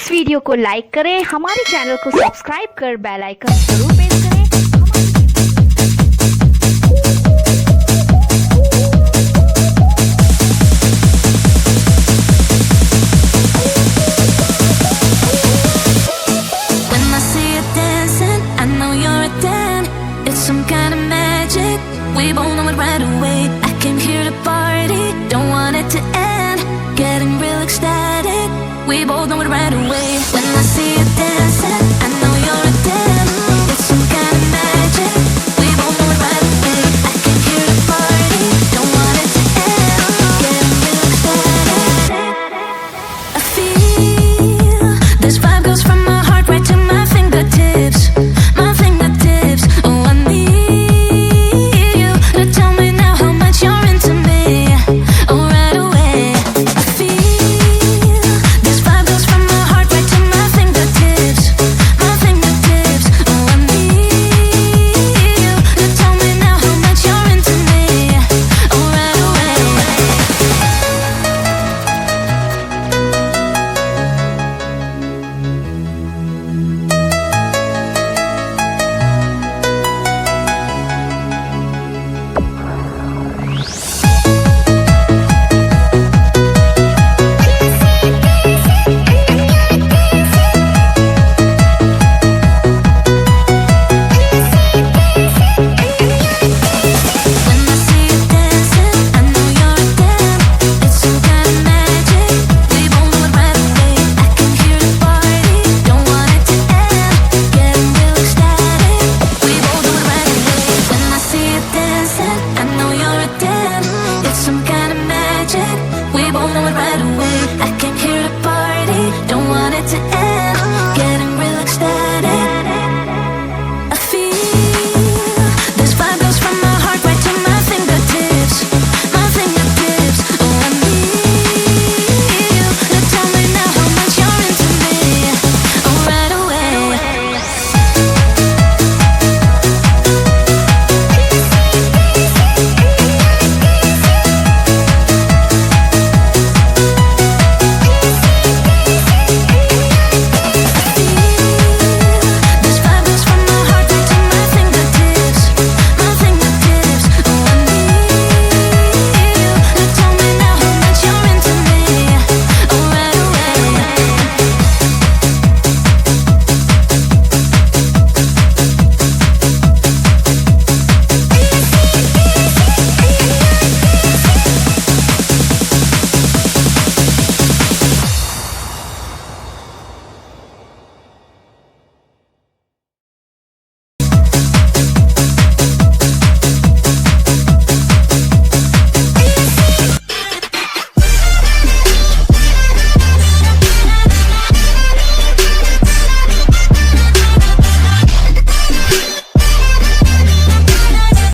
इस वीडियो को लाइक करें, हमारे चैनल को सब्सक्राइब कर बेल आइकन जरूर प्रेस करें। Some kind of magic, we both know it right away. I came here to party, don't want it to end. Getting real ecstatic, we both know it right away. When I see you